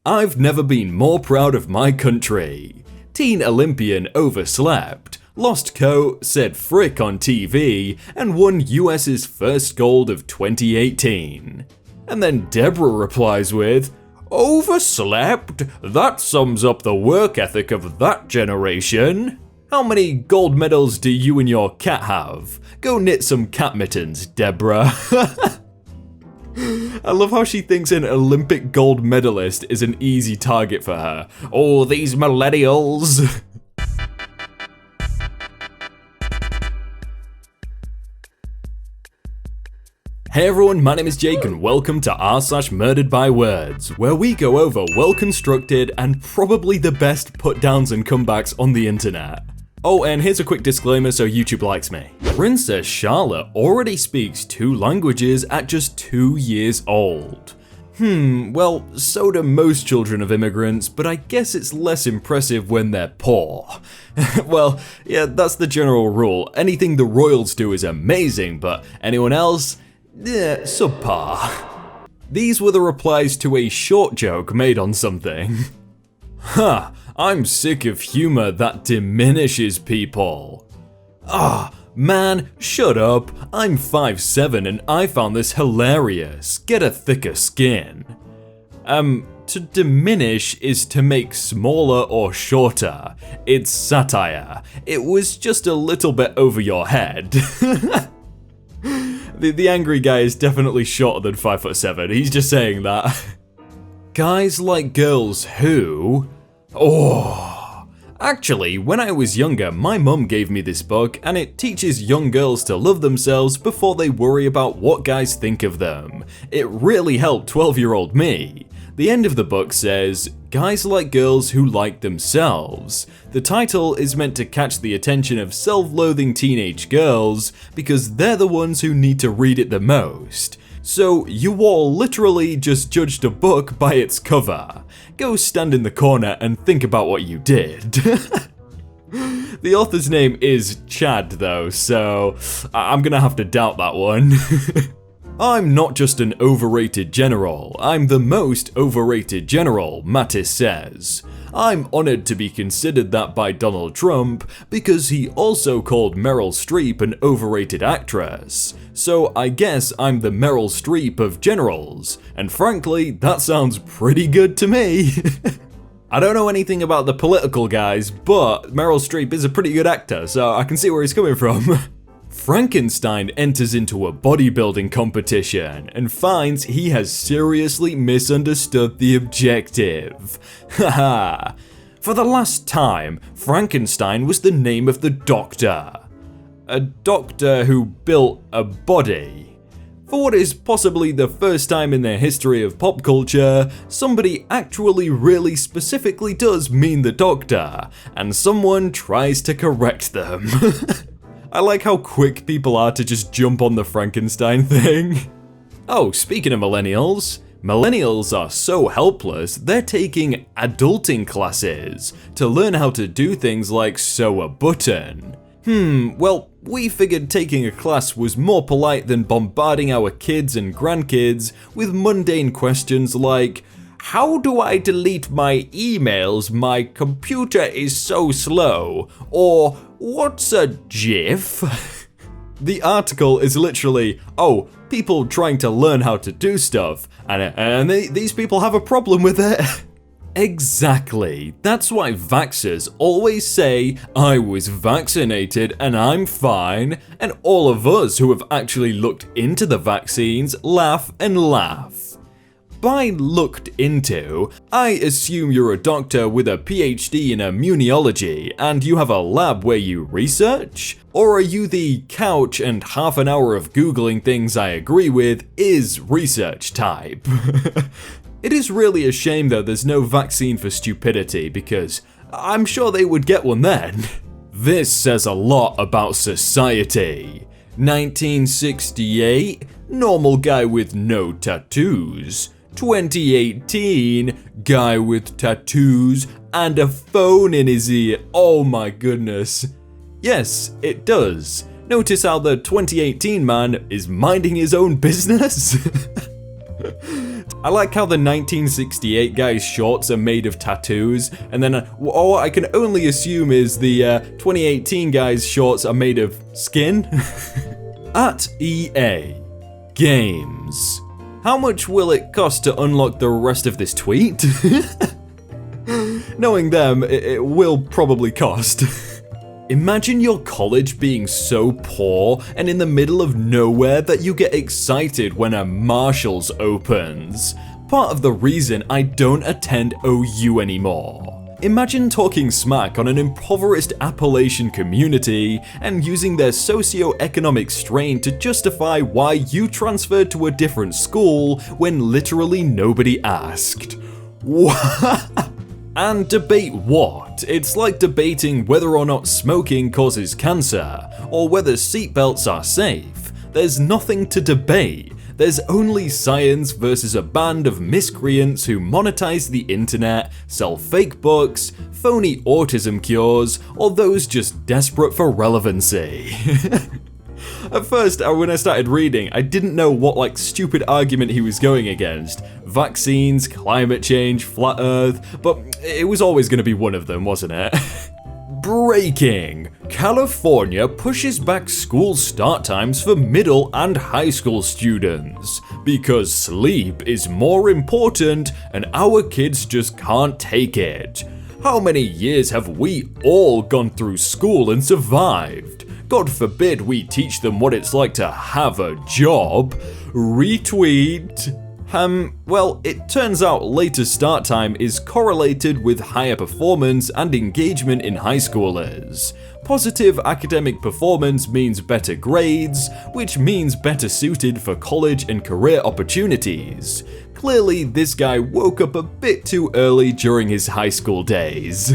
I've never been more proud of my country. Teen Olympian overslept, lost coat, said frick on TV, and won US's first gold of 2018. And then Deborah replies with, overslept? That sums up the work ethic of that generation. How many gold medals do you and your cat have? Go knit some cat mittens, Deborah. I love how she thinks an Olympic gold medalist is an easy target for her. Oh, these millennials. Hey everyone, my name is Jake and welcome to r/murderedbywords, where we go over well-constructed and probably the best put-downs and comebacks on the internet. Oh, and here's a quick disclaimer so YouTube likes me. Princess Charlotte already speaks 2 languages at just 2 years old. Well, so do most children of immigrants, but I guess it's less impressive when they're poor. Well, yeah, that's the general rule. Anything the royals do is amazing, but anyone else? Subpar. These were the replies to a short joke made on something. Huh, I'm sick of humor that diminishes people. Man, shut up. I'm 5'7" and I found this hilarious. Get a thicker skin. To diminish is to make smaller or shorter. It's satire. It was just a little bit over your head. The angry guy is definitely shorter than 5'7". He's just saying that. Guys like girls who? Actually, when I was younger, my mum gave me this book and it teaches young girls to love themselves before they worry about what guys think of them. It really helped 12-year-old me. The end of the book says, guys like girls who like themselves. The title is meant to catch the attention of self-loathing teenage girls because they're the ones who need to read it the most. So you all literally just judged a book by its cover. Go stand in the corner and think about what you did. The author's name is Chad though, so I'm gonna have to doubt that one. I'm not just an overrated general, I'm the most overrated general, Mattis says. I'm honored to be considered that by Donald Trump because he also called Meryl Streep an overrated actress. So I guess I'm the Meryl Streep of generals, and frankly, that sounds pretty good to me. I don't know anything about the political guys, but Meryl Streep is a pretty good actor, so I can see where he's coming from. Frankenstein enters into a bodybuilding competition and finds he has seriously misunderstood the objective. Haha. For the last time, Frankenstein was the name of the doctor. A doctor who built a body. For what is possibly the first time in the history of pop culture, somebody actually really specifically does mean the doctor, and someone tries to correct them. I like how quick people are to just jump on the Frankenstein thing. Oh, speaking of millennials are so helpless, they're taking adulting classes to learn how to do things like sew a button. Well, we figured taking a class was more polite than bombarding our kids and grandkids with mundane questions like, how do I delete my emails? My computer is so slow. Or, what's a GIF? The article is literally, people trying to learn how to do stuff, and these people have a problem with it. Exactly. That's why vaxxers always say, I was vaccinated and I'm fine, and all of us who have actually looked into the vaccines laugh and laugh. By looked into, I assume you're a doctor with a PhD in immunology and you have a lab where you research? Or are you the couch and half an hour of Googling things I agree with is research type? It is really a shame though there's no vaccine for stupidity because I'm sure they would get one then. This says a lot about society. 1968, normal guy with no tattoos. 2018, guy with tattoos and a phone in his ear. Oh my goodness. Yes, it does. Notice how the 2018 man is minding his own business? I like how the 1968 guy's shorts are made of tattoos, and then what I can only assume is the 2018 guy's shorts are made of skin. At EA Games. How much will it cost to unlock the rest of this tweet? Knowing them, it will probably cost. Imagine your college being so poor and in the middle of nowhere that you get excited when a Marshall's opens. Part of the reason I don't attend OU anymore. Imagine talking smack on an impoverished Appalachian community and using their socio-economic strain to justify why you transferred to a different school when literally nobody asked. What? And debate what? It's like debating whether or not smoking causes cancer, or whether seatbelts are safe. There's nothing to debate. There's only science versus a band of miscreants who monetize the internet, sell fake books, phony autism cures, or those just desperate for relevancy. At first, when I started reading, I didn't know what stupid argument he was going against. Vaccines, climate change, flat earth, but it was always going to be one of them, wasn't it? Breaking! California pushes back school start times for middle and high school students because sleep is more important and our kids just can't take it. How many years have we all gone through school and survived? God forbid we teach them what it's like to have a job. Retweet. Well, it turns out later start time is correlated with higher performance and engagement in high schoolers. Positive academic performance means better grades, which means better suited for college and career opportunities. Clearly, this guy woke up a bit too early during his high school days.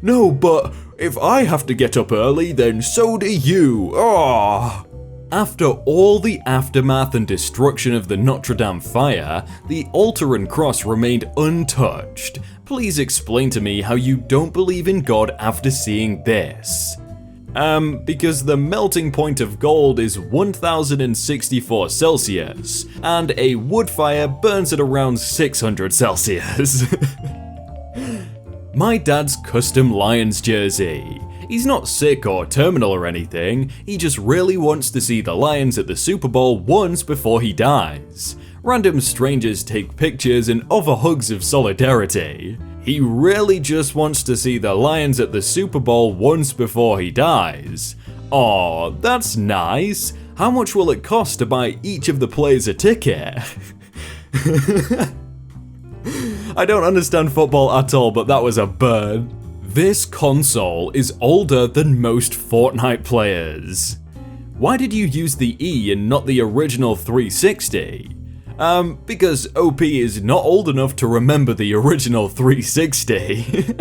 No, but if I have to get up early, then so do you. Ah. After all the aftermath and destruction of the Notre Dame fire, the altar and cross remained untouched. Please explain to me how you don't believe in God after seeing this. Because the melting point of gold is 1064 Celsius, and a wood fire burns at around 600 Celsius. My dad's custom Lions jersey. He's not sick or terminal or anything, he just really wants to see the Lions at the Super Bowl once before he dies. Random strangers take pictures and offer hugs of solidarity. He really just wants to see the Lions at the Super Bowl once before he dies. Aw, that's nice. How much will it cost to buy each of the players a ticket? I don't understand football at all, but that was a burn. This console is older than most Fortnite players. Why did you use the E and not the original 360? Because OP is not old enough to remember the original 360.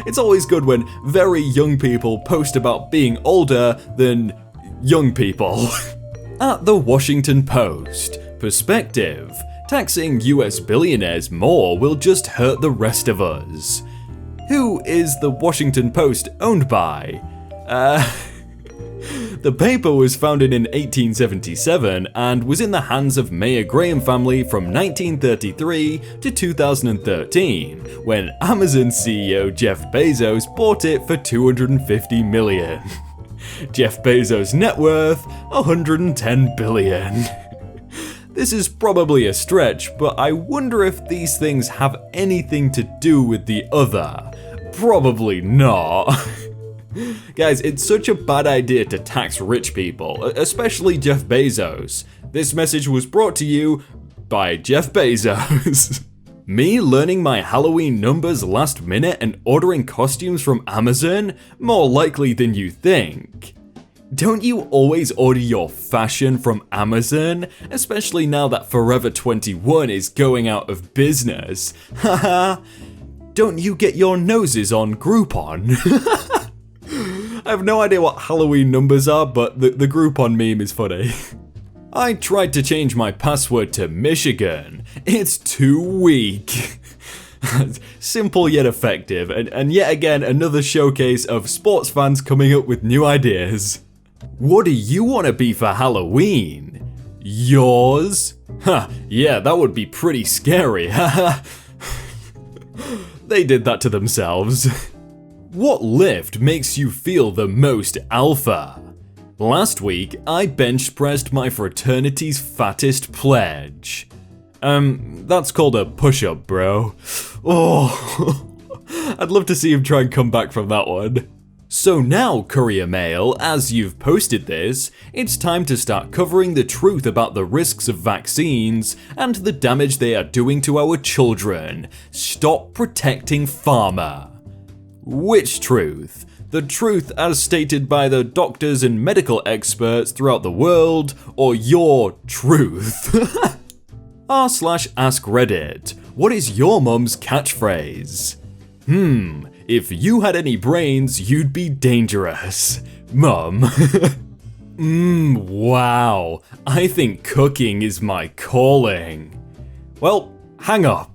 It's always good when very young people post about being older than young people. At the Washington Post, perspective. Taxing US billionaires more will just hurt the rest of us. Who is the Washington Post owned by? The paper was founded in 1877 and was in the hands of Mayor Graham family from 1933 to 2013, when Amazon CEO Jeff Bezos bought it for $250 million. Jeff Bezos' net worth, $110 billion. This is probably a stretch, but I wonder if these things have anything to do with the other. Probably not. Guys, it's such a bad idea to tax rich people, especially Jeff Bezos. This message was brought to you by Jeff Bezos. Me learning my Halloween numbers last minute and ordering costumes from Amazon? More likely than you think. Don't you always order your fashion from Amazon? Especially now that Forever 21 is going out of business. Haha. Don't you get your noses on Groupon? I have no idea what Halloween numbers are, but the Groupon meme is funny. I tried to change my password to Michigan. It's too weak. Simple yet effective, and yet again another showcase of sports fans coming up with new ideas. What do you want to be for Halloween? Yours? Ha, yeah, that would be pretty scary, haha. They did that to themselves. What lift makes you feel the most alpha? Last week, I bench pressed my fraternity's fattest pledge. That's called a push-up, bro. Oh, I'd love to see him try and come back from that one. So now, Courier Mail, as you've posted this, it's time to start covering the truth about the risks of vaccines and the damage they are doing to our children. Stop protecting pharma. Which truth? The truth as stated by the doctors and medical experts throughout the world, or your truth? r/ask Reddit, what is your mum's catchphrase? If you had any brains, you'd be dangerous. Mum. Wow. I think cooking is my calling. Well, hang up.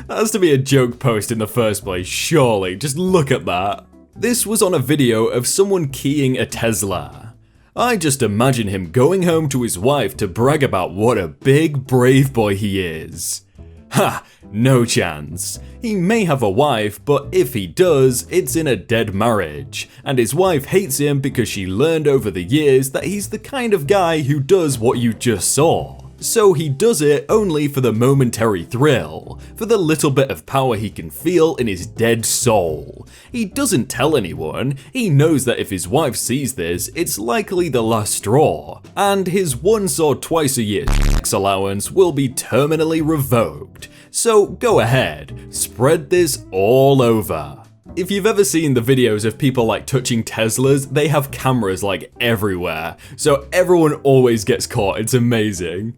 That has to be a joke post in the first place, surely. Just look at that. This was on a video of someone keying a Tesla. I just imagine him going home to his wife to brag about what a big, brave boy he is. Ha! No chance. He may have a wife, but if he does, it's in a dead marriage, and his wife hates him because she learned over the years that he's the kind of guy who does what you just saw. So he does it only for the momentary thrill, for the little bit of power he can feel in his dead soul. He doesn't tell anyone, he knows that if his wife sees this, it's likely the last straw, and his once or twice a year tax allowance will be terminally revoked. So go ahead, spread this all over. If you've ever seen the videos of people like touching Teslas, they have cameras like everywhere, so everyone always gets caught, it's amazing.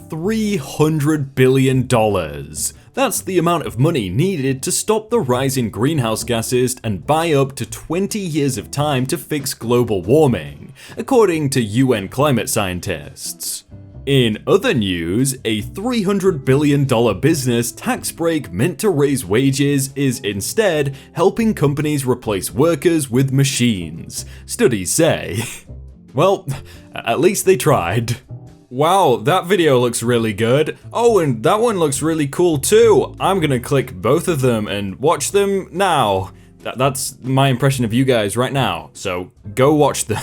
$300 billion. That's the amount of money needed to stop the rise in greenhouse gases and buy up to 20 years of time to fix global warming, according to UN climate scientists. In other news, a $300 billion business tax break meant to raise wages is instead helping companies replace workers with machines, studies say. Well, at least they tried. Wow, that video looks really good. Oh, and that one looks really cool too. I'm gonna click both of them and watch them now. That's my impression of you guys right now, so go watch them.